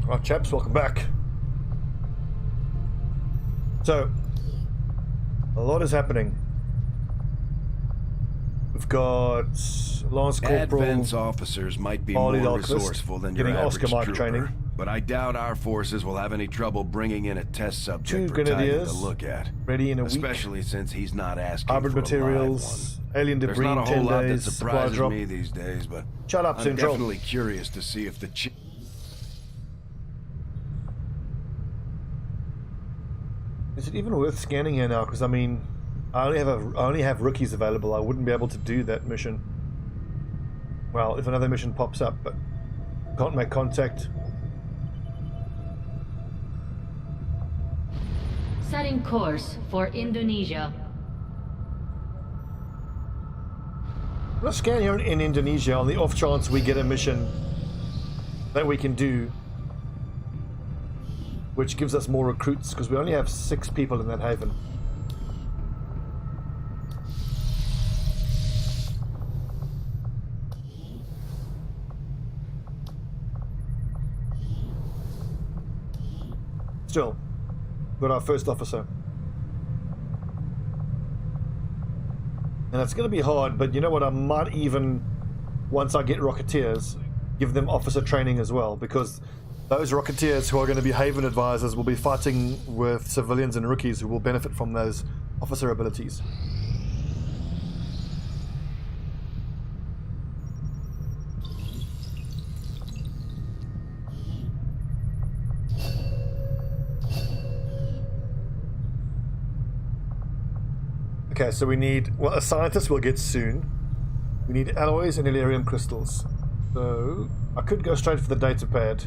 Right, chaps, welcome back. So, a lot is happening. We've got Lance Corporal. Advance officers might be more resourceful than your average trooper, training. But I doubt our forces will have any trouble bringing in a test subject for Titan to look at. Ready in a especially week. Since he's not asking Hybrid for materials, alien debris. There's not a whole lot that supply surprises drop. me these days, but Shut up, I'm Central. definitely curious to see if the Is it even worth scanning here now? Because I mean, I only have rookies available. I wouldn't be able to do that mission. Well, if another mission pops up, but can't make contact. Setting course for Indonesia. Let's scan here in Indonesia on the off chance we get a mission that we can do, which gives us more recruits, because we only have 6 people in that haven. Still, got our first officer. And it's going to be hard, but you know what, I might even, once I get Rocketeers, give them officer training as well, because those Rocketeers who are going to be Haven advisors will be fighting with civilians and rookies who will benefit from those officer abilities. Okay, so we need, well, a scientist we'll get soon. We need alloys and Illyrium crystals. So I could go straight for the data pad.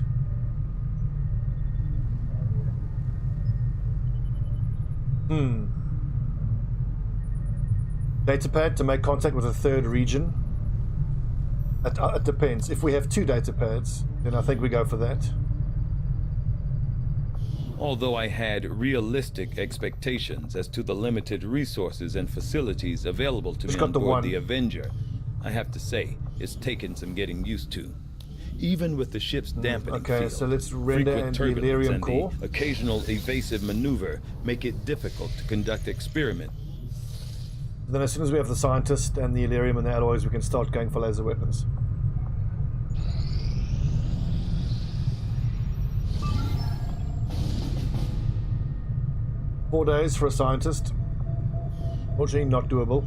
Data pad to make contact with a third region. It depends. If we have 2 data pads, then I think we go for that. Although I had realistic expectations as to the limited resources and facilities available to me on board the Avenger, I have to say, it's taken some getting used to. Even with the ship's dampening field, so let's render frequent the turbulence Illyrium and core. the occasional evasive maneuver make it difficult to conduct experiment. Then as soon as we have the scientist and the Illyrium and the alloys, we can start going for laser weapons. Four days for a scientist. Fortunately, not doable.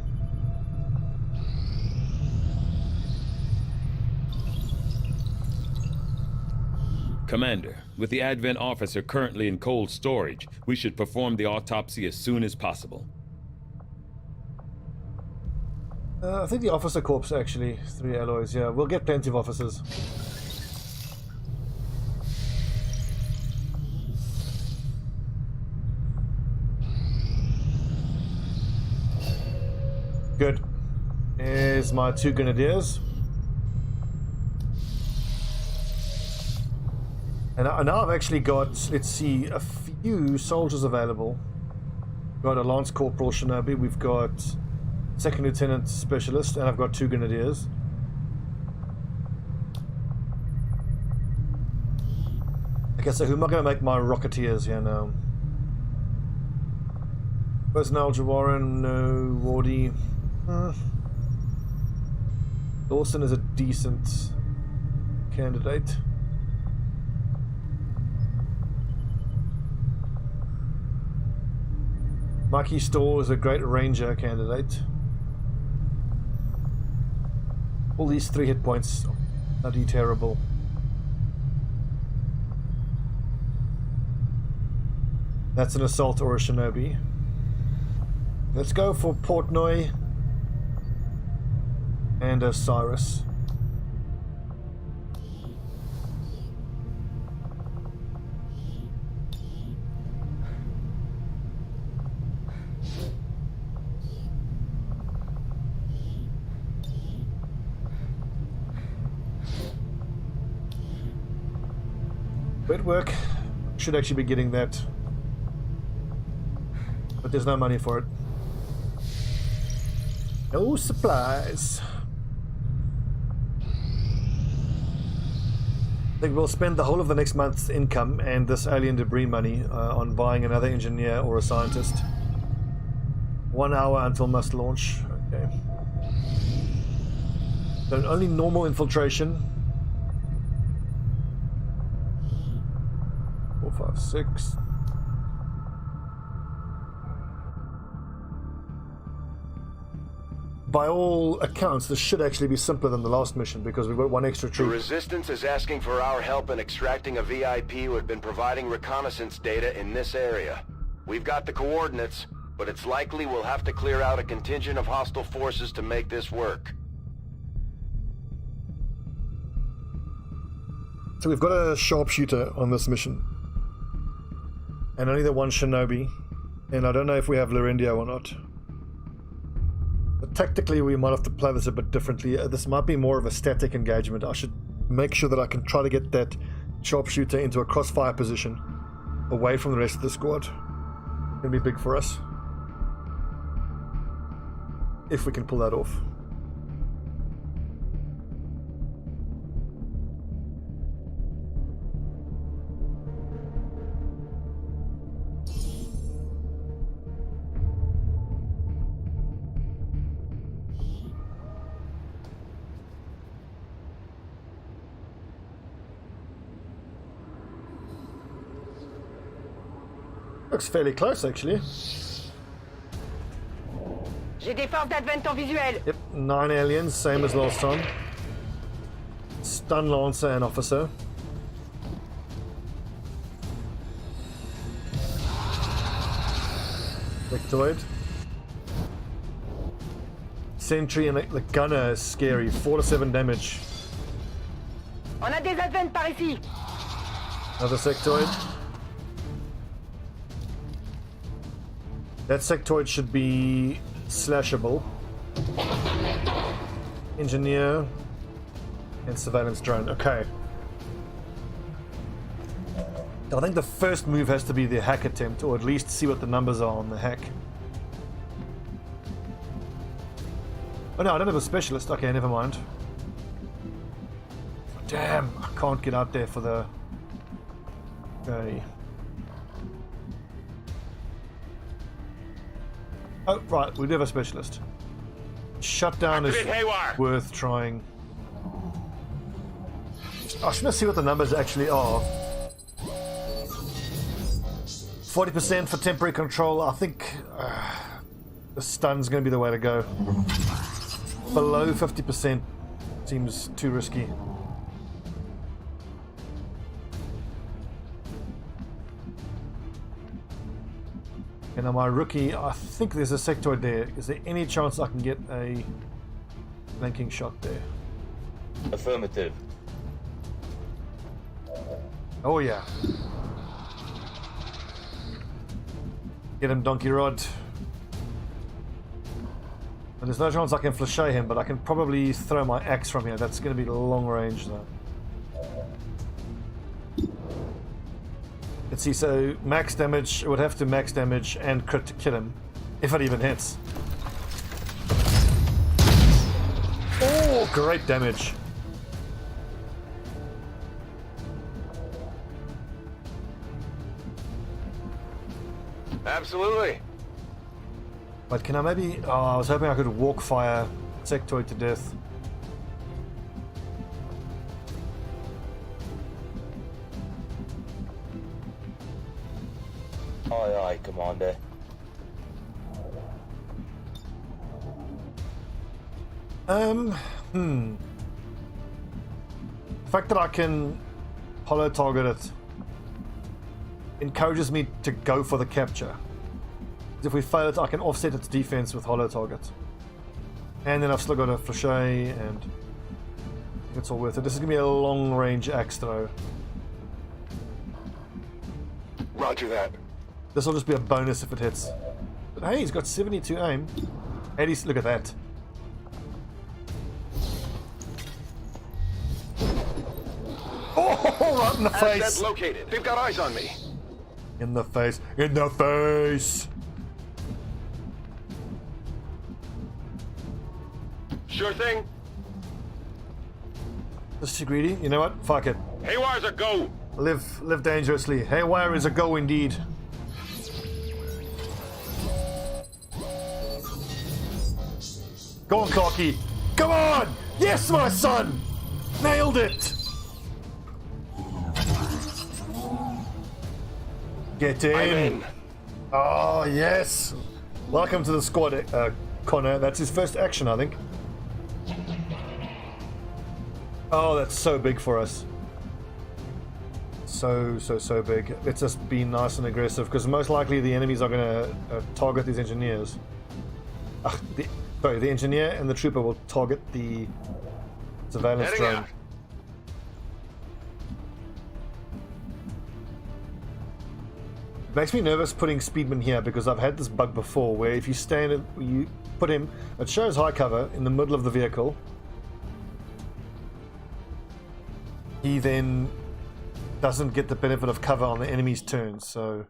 Commander, with the Advent officer currently in cold storage, we should perform the autopsy as soon as possible. I think the officer corpse actually, 3 alloys, yeah. We'll get plenty of officers. Good. Here's my 2 grenadiers. And now I've actually got, let's see, a few soldiers available. We've got a Lance Corporal Shinobi, we've got Second Lieutenant Specialist, and I've got 2 grenadiers. Okay, so who am I going to make my Rocketeers here now? Personnel, Jawaran, no. Wardy. Dawson is a decent candidate. Mikey Storr is a great ranger candidate. All these 3 hit points, bloody terrible. That's an assault or a shinobi. Let's go for Portnoy and a Cyrus. Great work. Should actually be getting that, but there's no money for it. No supplies. think we'll spend the whole of the next month's income and this alien debris money on buying another engineer or a scientist. 1 hour until must launch. Okay. So only normal infiltration. 4, 5, 6. By all accounts, this should actually be simpler than the last mission because we've got one extra troop. The Resistance is asking for our help in extracting a VIP who had been providing reconnaissance data in this area. We've got the coordinates, but it's likely we'll have to clear out a contingent of hostile forces to make this work. So we've got a sharpshooter on this mission. And only the one shinobi. And I don't know if we have Larendio or not. But tactically we might have to play this a bit differently. This might be more of a static engagement. I should make sure that I can try to get that sharpshooter into a crossfire position away from the rest of the squad. It's going to be big for us. If we can pull that off. Looks fairly close, actually. J'ai des forces d'advent en visuel. Yep, 9 aliens, same as last time. Stun Lancer and Officer. Victoid. Sentry and the gunner is scary. 4 to 7 damage. On a des advents par ici. Another sectoid. That sectoid should be slashable. Engineer and surveillance drone. Okay. I think the first move has to be the hack attempt, or at least see what the numbers are on the hack. Oh no, I don't have a specialist. Okay, never mind. Damn, I can't get out there for the... Okay. Oh, right, we do have a specialist. Shutdown is worth trying. I should see what the numbers actually are. 40% for temporary control. I think the stun's going to be the way to go. Below 50% seems too risky. And on my rookie, I think there's a sectoid there. Is there any chance I can get a flanking shot there? Affirmative. Oh yeah. Get him, Donkey Rod. And there's no chance I can flashay him, but I can probably throw my axe from here. That's going to be long range though. Let's see, so max damage, it would have to max damage and crit to kill him, if it even hits. Oh, great damage. Absolutely. But can I maybe... Oh, I was hoping I could walk fire sectoid to death. Aye, aye, Commander. The fact that I can hollow target it encourages me to go for the capture. If we fail it, I can offset its defense with hollow target. And then I've still got a flashay, and it's all worth it. This is going to be a long-range axe throw. Roger that. This will just be a bonus if it hits. But hey, he's got 72 aim. 80, look at that. Oh, right in the face. Asset located. They've got eyes on me. In the face. In the face. Sure thing. Just too greedy. You know what? Fuck it. Haywire's a go! Live dangerously. Haywire is a go indeed. Go on, Clarky. Come on! Yes, my son! Nailed it! Get in. I'm in. Oh, yes. Welcome to the squad, Connor. That's his first action, I think. Oh, that's so big for us. So big. Let's just be nice and aggressive, because most likely the enemies are going to target these engineers. The engineer and the trooper will target the surveillance Heading drone. out. Makes me nervous putting Speedman here, because I've had this bug before where if you stand and you put him, it shows high cover in the middle of the vehicle. He then doesn't get the benefit of cover on the enemy's turn, so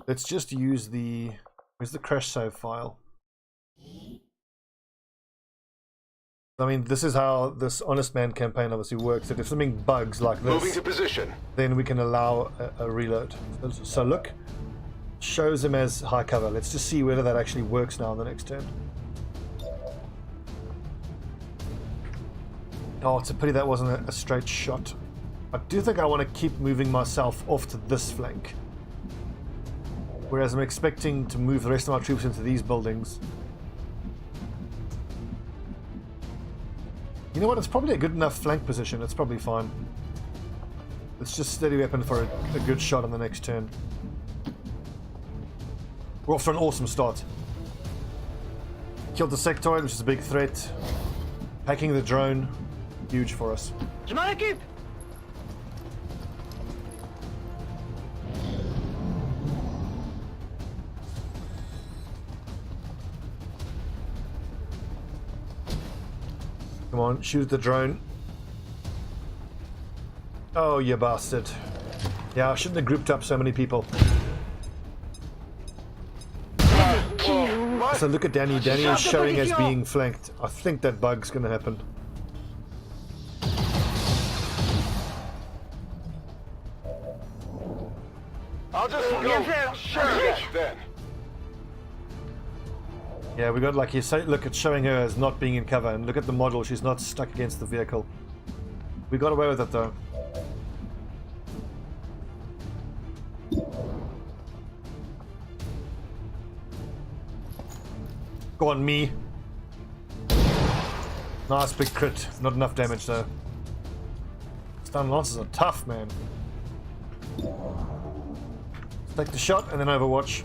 let's just use the... Where's the crash save file? I mean, this is how this Honest Man campaign obviously works, that if something bugs like this, Moving to position. then we can allow a reload. So look, shows him as high cover. Let's just see whether that actually works now on the next turn. Oh, it's a pity that wasn't a straight shot. I do think I want to keep moving myself off to this flank, whereas I'm expecting to move the rest of my troops into these buildings. You know what, it's probably a good enough flank position, it's probably fine. Let's just steady weapon for a good shot on the next turn. We're off for an awesome start. Killed the sectoid, which is a big threat. Hacking the drone, huge for us. Je m'en occupe. Come on, shoot the drone. Oh, you bastard. Yeah, I shouldn't have grouped up so many people. So look at Danny. Danny is showing as being flanked. I think that bug's gonna happen. I'll just go. Sure, then. Yeah, we got, like you say, look, it's showing her as not being in cover, and look at the model, she's not stuck against the vehicle. We got away with it though. Go on, me. Nice big crit. Not enough damage though. Stun lancers are tough, man. Let's take the shot and then Overwatch.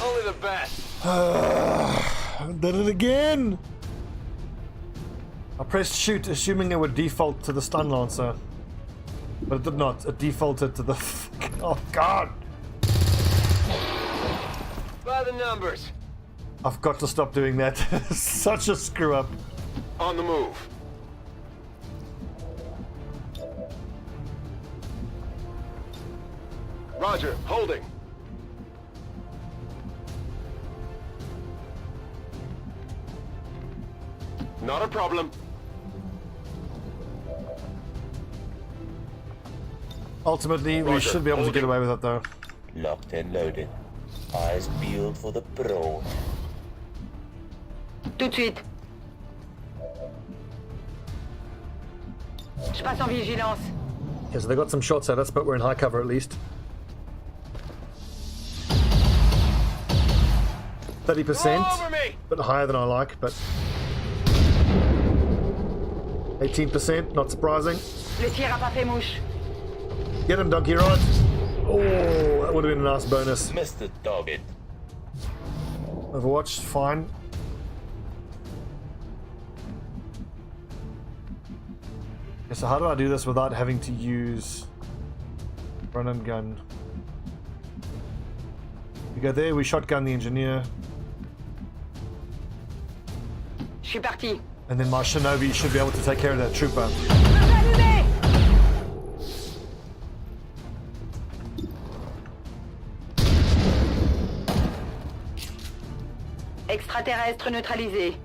Only the best. Did it again! I pressed shoot assuming it would default to the stun lancer, but it did not. It defaulted to the oh god! By the numbers. I've got to stop doing that. Such a screw up. On the move. Roger, holding. Not a problem. Ultimately, we Roger, should be able to get away with it though. Locked and loaded. Eyes peeled for the pro. Tout de suite. Je passe en vigilance. Yeah, so they got some shots at us, but we're in high cover at least. 30%, bit higher than I like, but 18%, not surprising. Le tir a pas fait mouche. Get him, Donkey Rod. Oh, that would have been a nice bonus. Missed the target. Overwatch, fine. Okay, so how do I do this without having to use run and gun? We go there, we shotgun the engineer. Je suis parti. And then my shinobi should be able to take care of that trooper. Allumé. Extraterrestre neutralisé.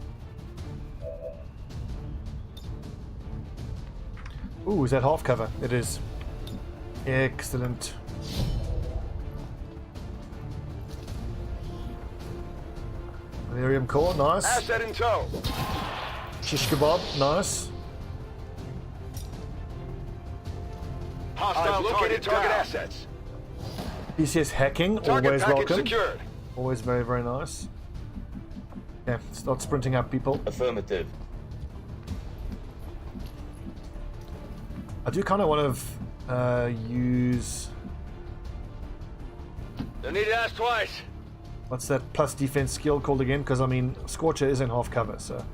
Ooh, is that half cover? It is. Excellent. Delirium core, nice. Asset in tow. Shish kebab, nice. Hostile located target assets. PCS hacking, Target always package welcome. secured. Always very, very nice. Yeah, start sprinting up, people. Affirmative. I do kind of want to use... Don't need to ask twice. What's that plus defense skill called again? Because, I mean, Scorcher is in half cover, so...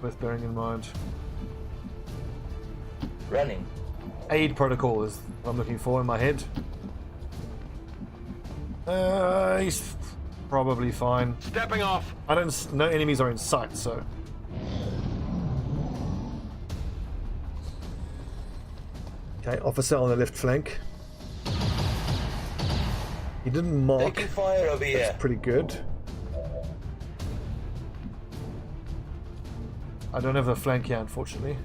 worth bearing in mind. Running. Aid protocol is what I'm looking for in my head. He's probably fine. Stepping off. No enemies are in sight, so... Okay, officer on the left flank. He didn't mark. Taking fire over here. That's pretty good. I don't have a flank here, unfortunately.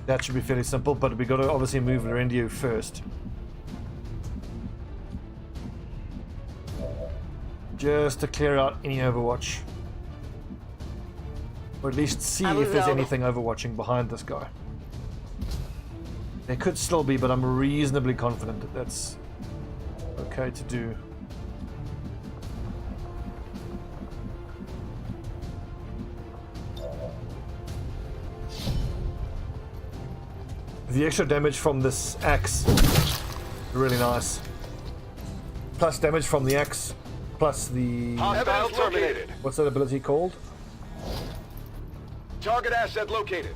That should be fairly simple, but we got to obviously move Lorendio first. Just to clear out any Overwatch. Or at least see if there's anything overwatching behind this guy. There could still be, but I'm reasonably confident that that's okay to do. The extra damage from this axe, really nice. Plus damage from the axe, plus the... Hostile terminated. What's that ability called? Target asset located.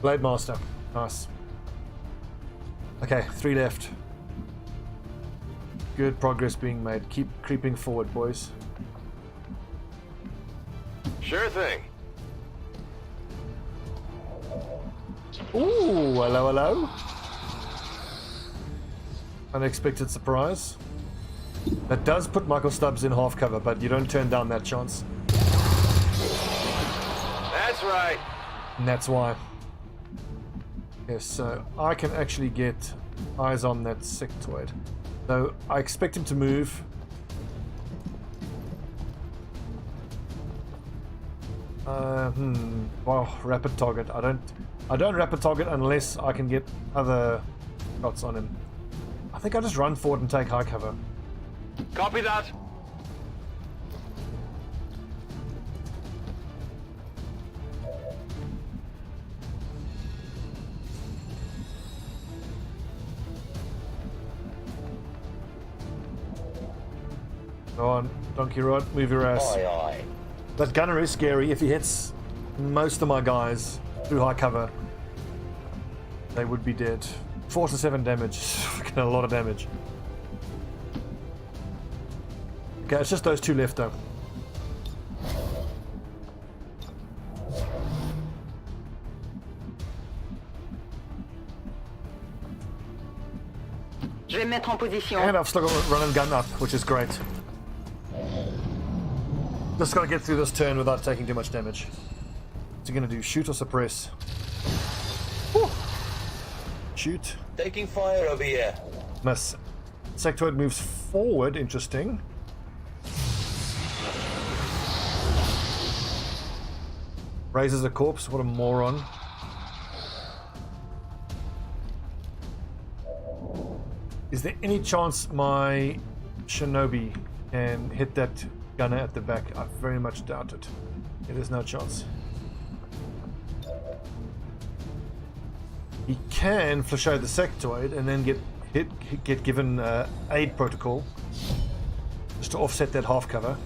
Blade Master. Nice. Okay, 3 left. Good progress being made. Keep creeping forward, boys. Sure thing. Ooh, hello, hello. Unexpected surprise. That does put Michael Stubbs in half cover, but you don't turn down that chance. That's right. And that's why. Yes, so I can actually get eyes on that sectoid. So I expect him to move. Well, rapid target. I don't rapid target unless I can get other shots on him. I think I just run forward and take high cover. Copy that. Go on, Donkey Rod, move your ass. Aye, aye. That gunner is scary. If he hits most of my guys through high cover, they would be dead. 4 to 7 damage. Fucking a lot of damage. Okay, it's just those 2 left though. Je vais me mettre en position. And I've still got run and gun up, which is great. Just gotta get through this turn without taking too much damage. What's he gonna do? Shoot or suppress? Whew. Shoot. Taking fire over here. Miss. Sectoid moves forward, interesting. Raises a corpse, what a moron. Is there any chance my Shinobi can hit that gunner at the back? I very much doubt it. There's no chance. He can flush out the sectoid and then get given aid protocol just to offset that half cover.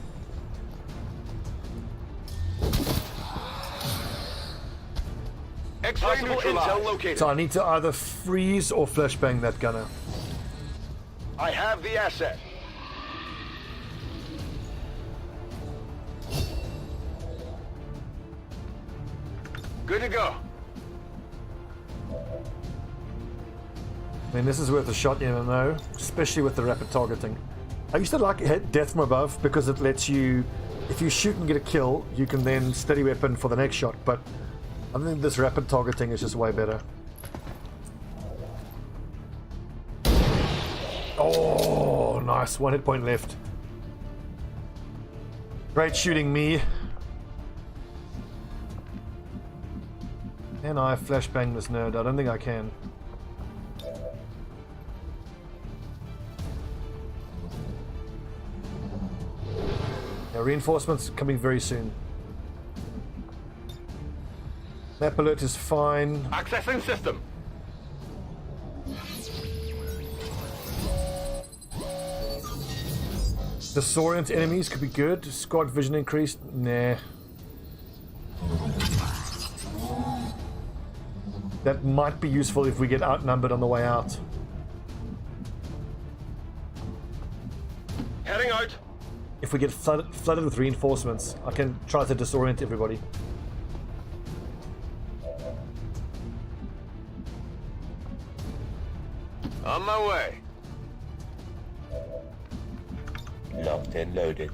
Possible intel located. So I need to either freeze or flashbang that gunner. I have the asset. Good to go. I mean, this is worth a shot, you know, especially with the rapid targeting. I used to like death from above because it lets you, if you shoot and get a kill, you can then steady weapon for the next shot, but I think this rapid targeting is just way better. Oh, nice. 1 hit point left. Great shooting, me. Can I flashbang this nerd? I don't think I can. Yeah, reinforcements coming very soon. Map alert is fine. Accessing system. Disorient enemies could be good. Squad vision increased. Nah. That might be useful if we get outnumbered on the way out. Heading out. If we get flooded with reinforcements, I can try to disorient everybody. On my way. Locked and loaded.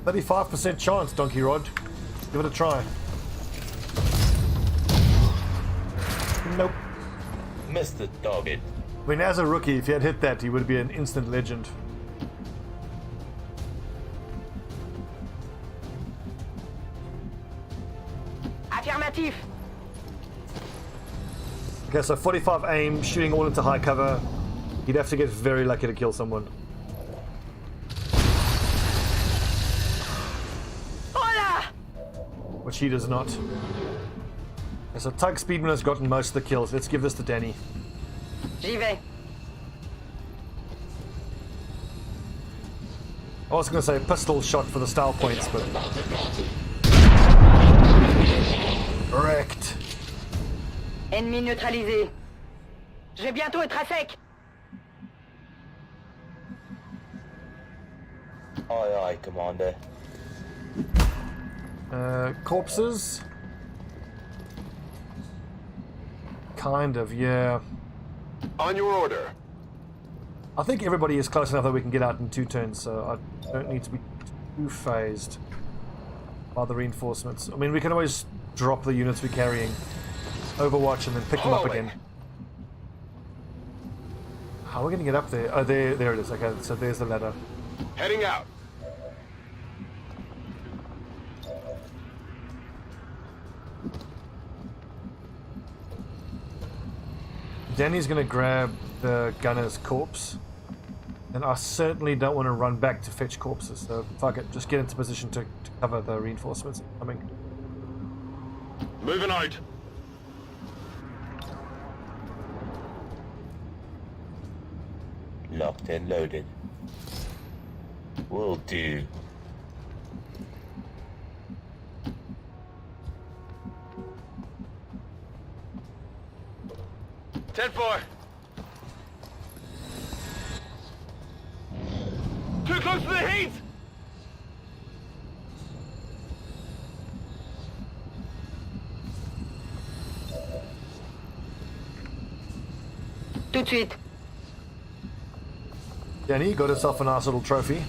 35% chance, Donkey Rod. Give it a try. Nope. Missed the target. I mean, as a rookie, if he had hit that, he would be an instant legend. Affirmatif. Okay, so 45 aim, shooting all into high cover. He'd have to get very lucky to kill someone. Hola! Which he does not. Okay, so Tug Speedman has gotten most of the kills. Let's give this to Danny. J'y vais. I was going to say pistol shot for the style points, but... Wrecked. Ennemi neutralisé. Je vais bientôt être à sec. Aye, aye, Commander. Corpses? Kind of, yeah. On your order. I think everybody is close enough that we can get out in 2 turns, so I don't need to be too phased by the reinforcements. I mean, we can always drop the units we're carrying, overwatch, and then pick them up again. How are we going to get up there? Oh, there it is. Okay, so there's the ladder. Heading out. Danny's going to grab the gunner's corpse, and I certainly don't want to run back to fetch corpses, so fuck it, just get into position to cover the reinforcements coming. Moving out. Locked and loaded. Will do. Ten-4. Too close to the heat. Tout de suite. Danny got herself a nice little trophy.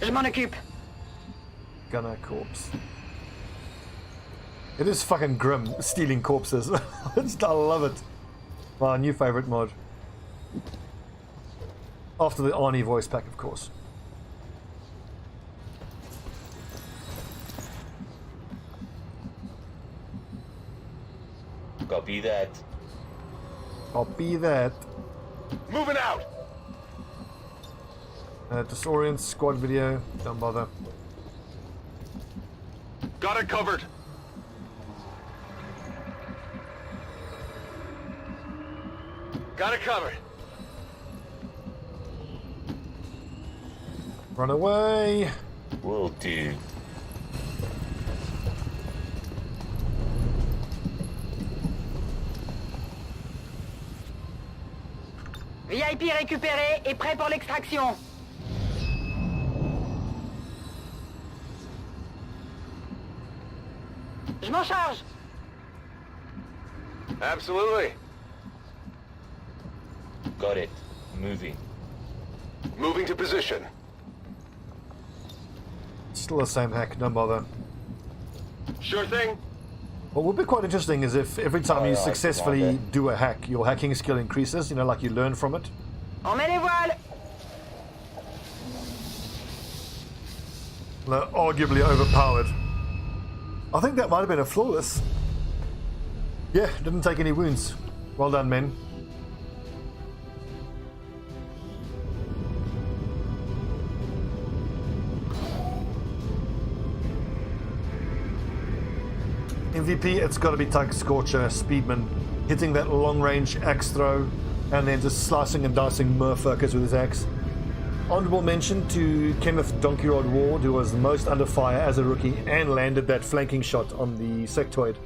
Je m'en occupe. Gunner corpse. It is fucking grim, stealing corpses. I love it. My new favorite mod. After the Arnie voice pack, of course. Copy that. Copy that. Moving out. Disorient, squad video, don't bother. Got it covered. Got it covered. Run away. Will do. VIP récupéré et prêt pour l'extraction. Je m'en charge. Absolutely. Got it. Moving. Moving to position. Still the same hack, don't bother. Sure thing. What would be quite interesting is if every time you Aye, successfully Commander. do a hack, your hacking skill increases, you know, like you learn from it. Emmène les voiles. They're arguably overpowered. I think that might have been a flawless. Yeah, didn't take any wounds. Well done, men. MVP, it's got to be Tug Scorcher, Speedman, hitting that long-range axe throw, and then just slicing and dicing motherfuckers with his axe. Honorable mention to Kenneth Donkey Rod Ward, who was the most under fire as a rookie and landed that flanking shot on the sectoid.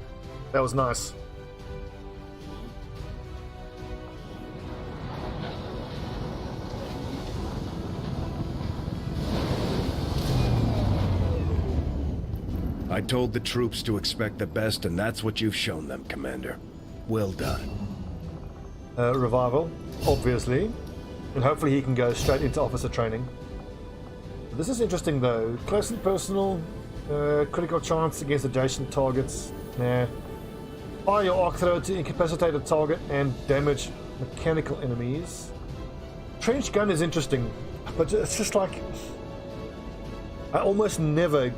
That was nice. I told the troops to expect the best, and that's what you've shown them, Commander. Well done. Revival, obviously, and hopefully he can go straight into officer training. This is interesting though. Close and personal, critical chance against adjacent targets. Nah. Fire your arc throw to incapacitate a target and damage mechanical enemies. Trench gun is interesting, but it's just like I almost never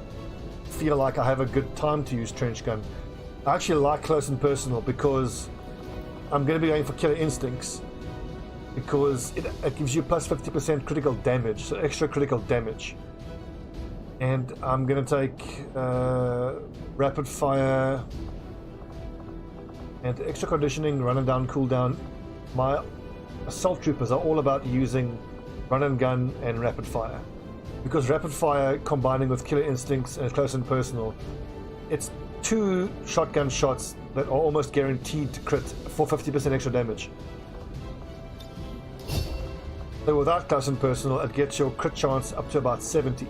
feel like I have a good time to use trench gun. I actually like close and personal because I'm going to be going for killer instincts because it gives you plus 50% critical damage, so extra critical damage. And I'm going to take rapid fire and extra conditioning, run and down, cooldown. My assault troopers are all about using run and gun and rapid fire. Because rapid fire combining with killer instincts and close and personal, it's 2 shotgun shots that are almost guaranteed to crit for 50% extra damage. So without close and personal, it gets your crit chance up to about 70.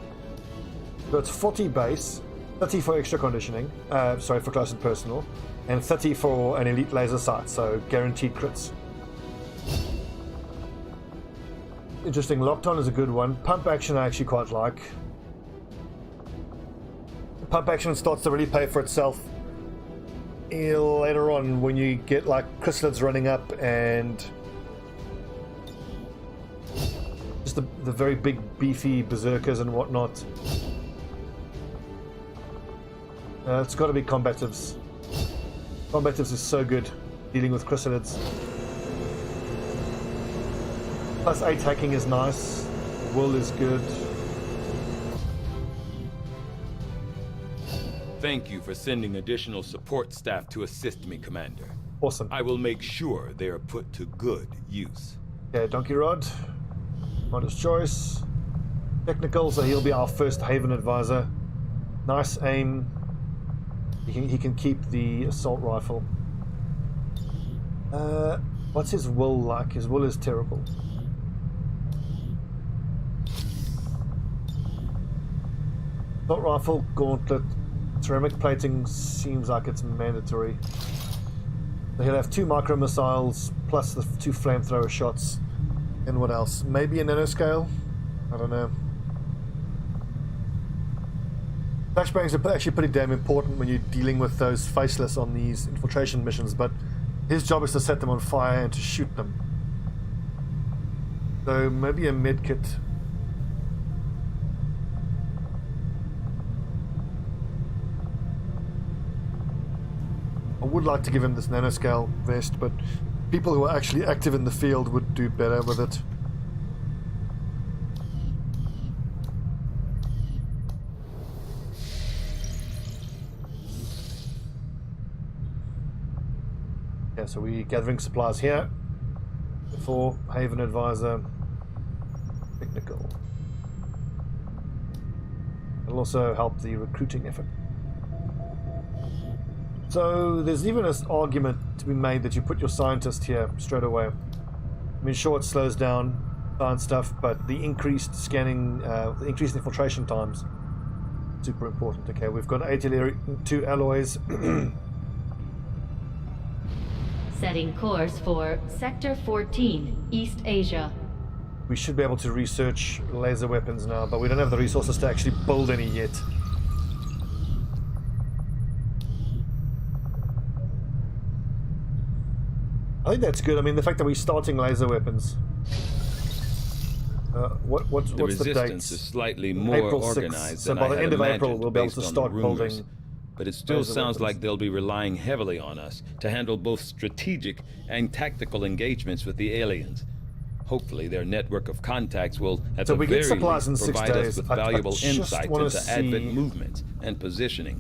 So it's 40 base, 30 for extra conditioning, for close and personal, and 30 for an elite laser sight, so guaranteed crits. Interesting. Locked on is a good one. Pump action I actually quite like. Pump action starts to really pay for itself later on when you get like chrysalids running up and just the very big beefy berserkers and whatnot. It's got to be combatives. Combatives is so good dealing with chrysalids. Plus 8 hacking is nice. Will is good. Thank you for sending additional support staff to assist me, Commander. Awesome. I will make sure they are put to good use. Okay, Donkey Rod. Modest choice. Technical, so he'll be our first Haven advisor. Nice aim. He can keep the assault rifle. What's his will like? His will is terrible. Assault rifle, gauntlet, ceramic plating seems like it's mandatory. So he'll have 2 micro missiles plus the 2 flamethrower shots. And what else? Maybe a nanoscale? I don't know. Flashbangs are actually pretty damn important when you're dealing with those faceless on these infiltration missions, but his job is to set them on fire and to shoot them. So maybe a medkit. I would like to give him this nanoscale vest, but people who are actually active in the field would do better with it. Yeah, so we're gathering supplies here for Haven Advisor. Technical. It'll also help the recruiting effort. So there's even an argument to be made that you put your scientist here straight away. I mean, sure, it slows down science stuff, but the increased scanning, the increased infiltration times, super important. Okay, we've got 2 alloys. Setting course for Sector 14, East Asia. We should be able to research laser weapons now, but we don't have the resources to actually build any yet. I think that's good. I mean, the fact that we're starting laser weapons. What's the date? The resistance is slightly more April 6th. organized So than by I the had end of April, imagined we'll be able based to on start the rumors. building. But it still laser sounds weapons. like they'll be relying heavily on us to handle both strategic and tactical engagements with the aliens. Hopefully, their network of contacts will, at So the we very get supplies least, in 6 provide us days. with I valuable just insights wanna into see advent movements and positioning.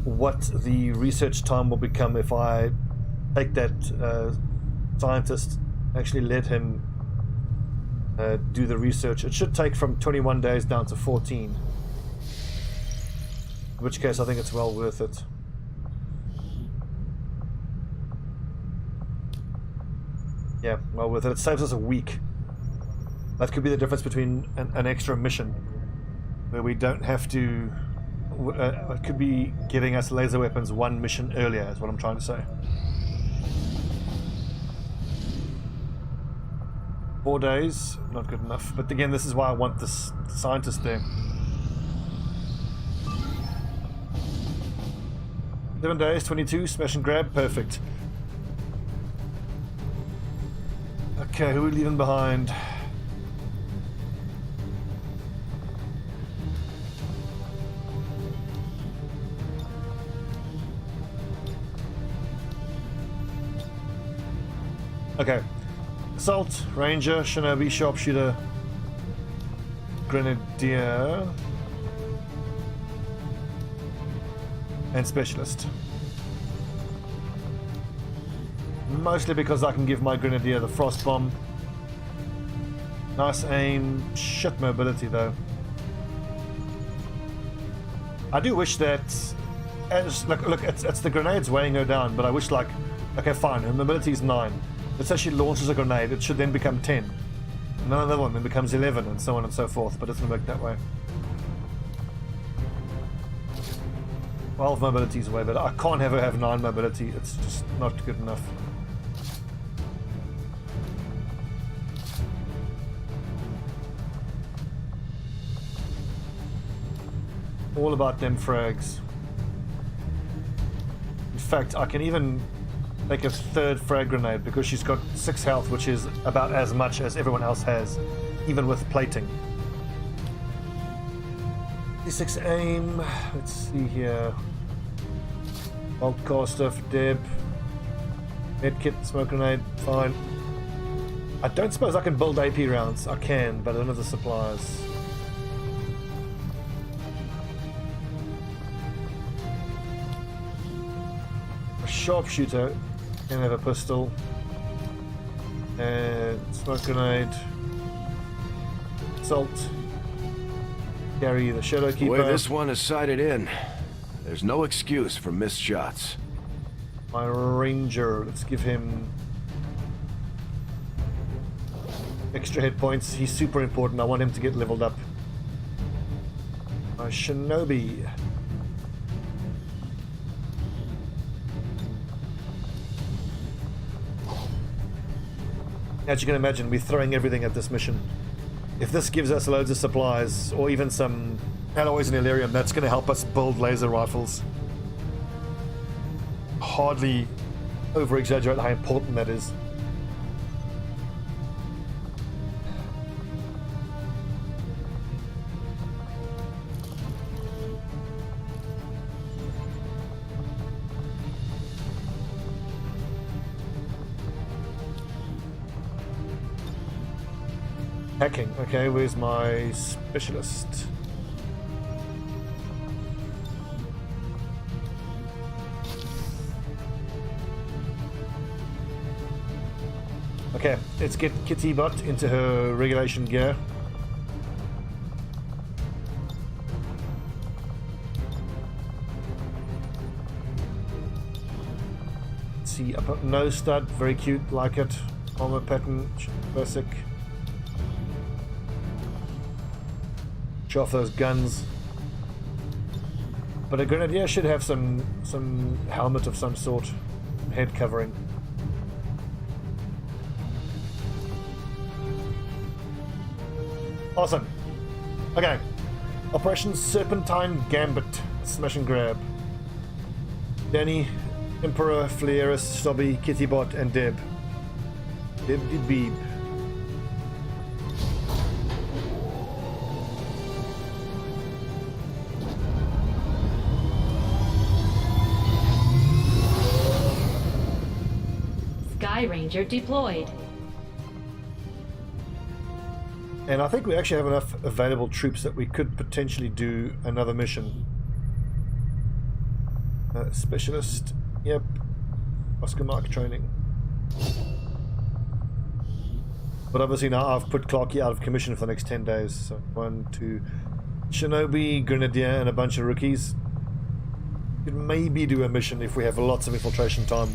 What the research time will become if I take that scientist, actually let him do the research. It should take from 21 days down to 14. In which case I think it's well worth it. Yeah, well worth it. It saves us a week. That could be the difference between an extra mission where we don't have to... it could be giving us laser weapons one mission earlier, is what I'm trying to say. 4 days, not good enough. But again, this is why I want this scientist there. 7 days, 22, smash and grab, perfect. Okay, who are we leaving behind? Okay. Assault, Ranger, Shinobi, Sharpshooter, Grenadier, and Specialist. Mostly because I can give my Grenadier the Frost Bomb. Nice aim, shit mobility though. I do wish that... Look, it's the grenades weighing her down, but I wish like... Okay, fine, her mobility is 9. Let's say she launches a grenade, it should then become 10. And another one then becomes 11, and so on and so forth, but it doesn't work that way. 12 mobility is way better. I can't have her have 9 mobility, it's just not good enough. All about them frags. In fact, I can even make a 3rd frag grenade because she's got 6 health, which is about as much as everyone else has, even with plating. 6 aim. Let's see here. Bolt caster for Deb. Medkit, smoke grenade, fine. I don't suppose I can build AP rounds. I can, but I don't have the supplies. A sharpshooter can have a pistol. And smoke grenade. Assault. Carry the Shadow The Keeper. way this one is sighted in, there's no excuse for missed shots. My Ranger, let's give him extra hit points. He's super important. I want him to get leveled up. My Shinobi. As you can imagine, we're throwing everything at this mission. If this gives us loads of supplies, or even some alloys and Illyrium, that's going to help us build laser rifles. Hardly over-exaggerate how important that is. Hacking. Okay, where's my specialist? Okay, let's get Kitty Butt into her regulation gear. Let's see, nose stud, very cute, like it. Armor pattern, classic. Show off those guns. But a Grenadier should have some helmet of some sort, head covering. Awesome. Okay. Operation Serpentine Gambit. Smash and grab. Danny, Emperor, Flairus, Stobbie, Kittybot, and Deb. Deb the Beeb. Sky Ranger deployed. And I think we actually have enough available troops that we could potentially do another mission. Specialist. Yep. Oscar Mark training. But obviously now I've put Clarky out of commission for the next 10 days. So 1, 2... Shinobi, Grenadier, and a bunch of rookies. We could maybe do a mission if we have lots of infiltration time.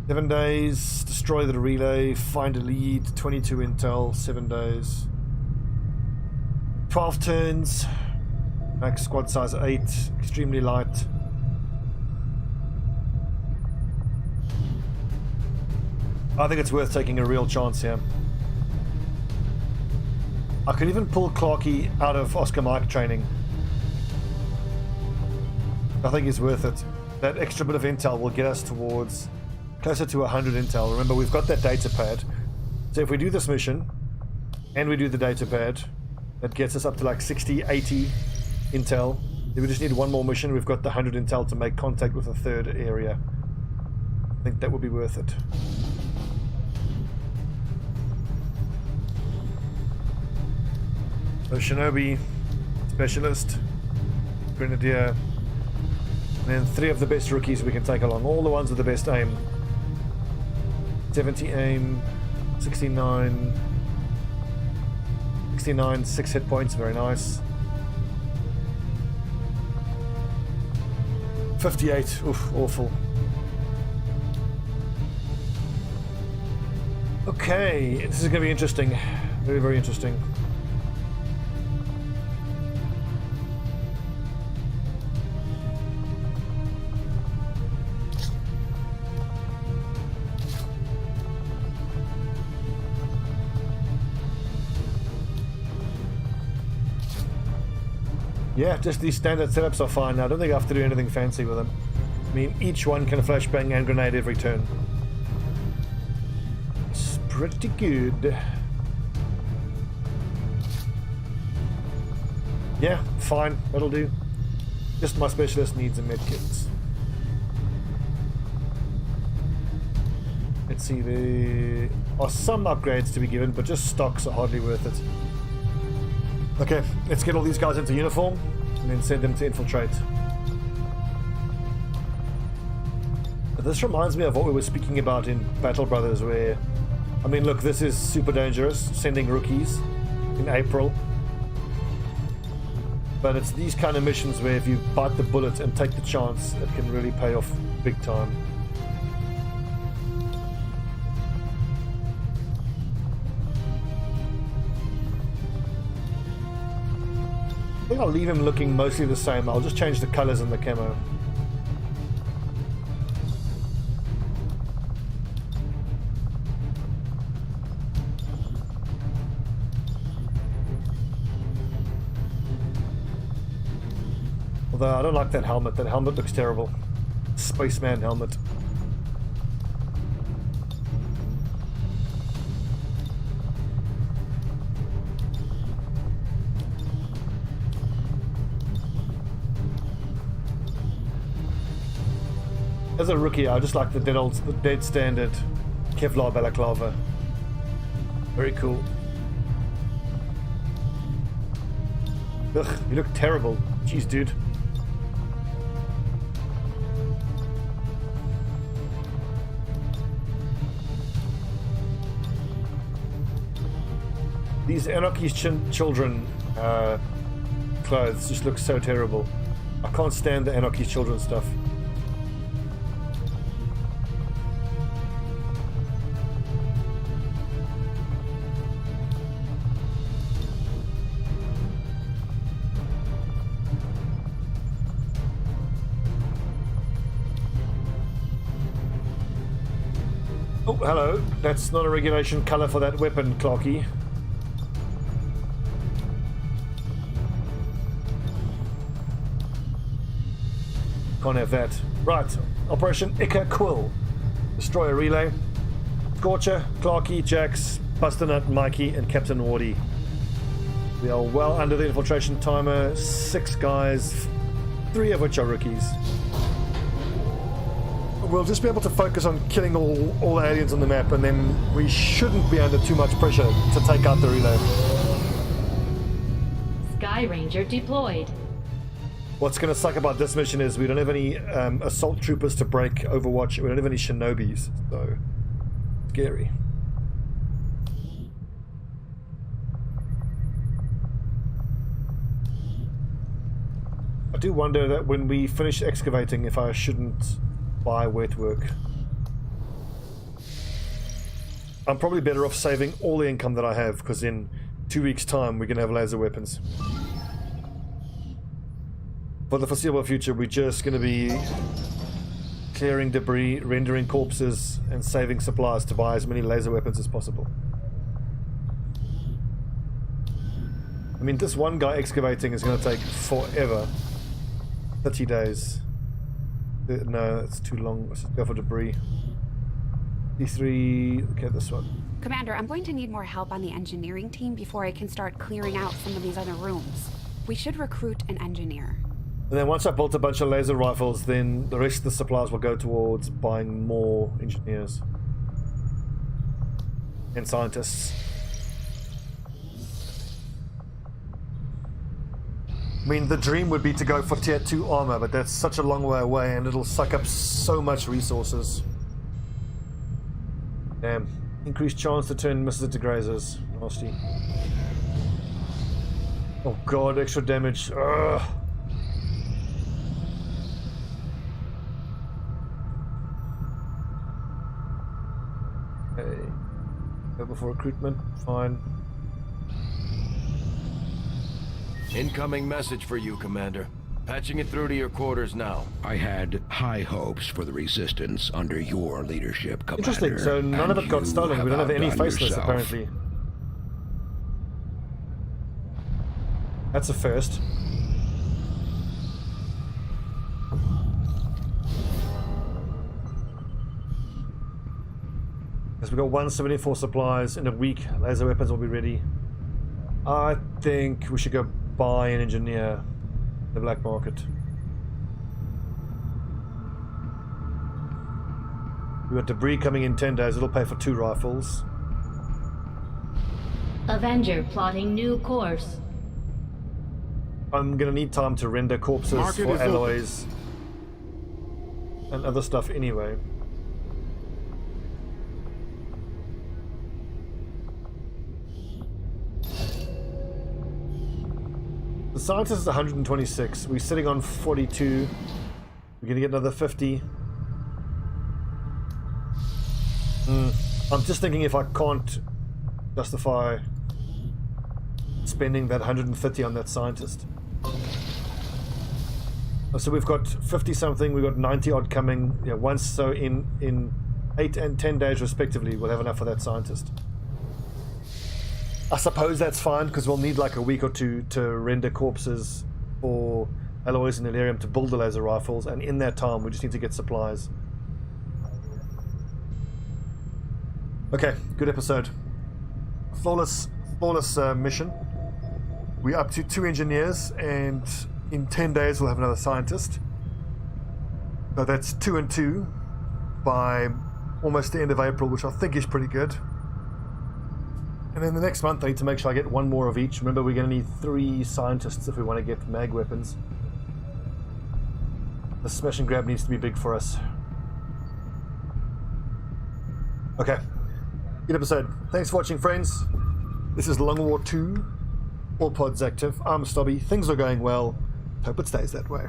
Seven days, destroy the relay, find a lead, 22 intel, 7 days. 12 turns, max squad size 8, extremely light. I think it's worth taking a real chance here. I could even pull Clarky out of Oscar Mike training. I think it's worth it. That extra bit of intel will get us towards closer to 100 intel. Remember, we've got that data pad. So if we do this mission, and we do the data pad, that gets us up to like 60, 80 intel. Then we just need one more mission. We've got the 100 intel to make contact with a third area. I think that would be worth it. So Shinobi, Specialist, Grenadier, and then 3 of the best rookies we can take along. All the ones with the best aim. 70 aim, 69, 6 hit points, very nice. 58, oof, awful. Okay, this is going to be interesting. Very, very interesting. Yeah, just these standard setups are fine. I don't think I have to do anything fancy with them. I mean, each one can flashbang and grenade every turn. It's pretty good. Yeah, fine. That'll do. Just my specialist needs a medkit. Let's see, there are some upgrades to be given, but just stocks are hardly worth it. Okay, let's get all these guys into uniform and then send them to infiltrate. But this reminds me of what we were speaking about in Battle Brothers, where, I mean, look, this is super dangerous, sending rookies in April. But it's these kind of missions where if you bite the bullet and take the chance, it can really pay off big time. I think I'll leave him looking mostly the same. I'll just change the colors and the camo. Although I don't like that helmet. That helmet looks terrible. Spaceman helmet. As a rookie, I just like the dead standard Kevlar balaclava. Very cool. Ugh, you look terrible. Jeez, dude. These Anarchy's children clothes just look so terrible. I can't stand the Anarchy's children stuff. Oh, hello. That's not a regulation color for that weapon, Clarky. Can't have that. Right. Operation Ica Quill. Destroy a relay. Scorcher, Clarky, Jax, Busternut, Mikey, and Captain Wardy. We are well under the infiltration timer. 6 guys, 3 of which are rookies. We'll just be able to focus on killing all the aliens on the map, and then we shouldn't be under too much pressure to take out the relay. Sky Ranger deployed. What's going to suck about this mission is we don't have any assault troopers to break Overwatch. We don't have any shinobis, so scary. I do wonder that when we finish excavating, if I shouldn't buy wet work. I'm probably better off saving all the income that I have, because in 2 weeks' time we're going to have laser weapons. For the foreseeable future, we're just going to be clearing debris, rendering corpses, and saving supplies to buy as many laser weapons as possible. I mean, this one guy excavating is going to take forever. 30 days. No, it's too long. Let's just go for debris. D3, okay, this one. Commander, I'm going to need more help on the engineering team before I can start clearing out some of these other rooms. We should recruit an engineer. And then once I've built a bunch of laser rifles, then the rest of the supplies will go towards buying more engineers and scientists. I mean, the dream would be to go for tier 2 armor, but that's such a long way away and it'll suck up so much resources. Damn. Increased chance to turn missiles into grazers. Nasty. Oh god, extra damage. Ugh. Okay. Go before recruitment. Fine. Incoming message for you, Commander. Patching it through to your quarters now. I had high hopes for the Resistance under your leadership, Commander. Interesting, so none of it got stolen. We don't have any faceless, apparently. That's a first. Because we got 174 supplies in a week. Laser weapons will be ready. I think we should go buy an engineer in the black market. We got debris coming in 10 days. It'll pay for 2 rifles. Avenger plotting new course. I'm gonna need time to render corpses for alloys and other stuff anyway. The scientist is 126. We're sitting on 42. We're gonna get another 50. I'm just thinking if I can't justify spending that 130 on that scientist. So we've got 50 something, we've got 90 odd coming. Yeah, once, so in 8 and 10 days respectively, we'll have enough for that scientist. I suppose that's fine, because we'll need like a week or 2 to render corpses for alloys and Illyrium to build the laser rifles, and in that time we just need to get supplies. Okay, good episode. Flawless mission. We're up to 2 engineers, and in 10 days we'll have another scientist. So that's 2 and 2 by almost the end of April, which I think is pretty good. And then the next month I need to make sure I get 1 more of each. Remember, we're going to need 3 scientists if we want to get mag weapons. The smash and grab needs to be big for us. Okay, good episode. Thanks for watching, friends. This is Long War 2. All pods active. I'm Stobbie. Things are going well. Hope it stays that way.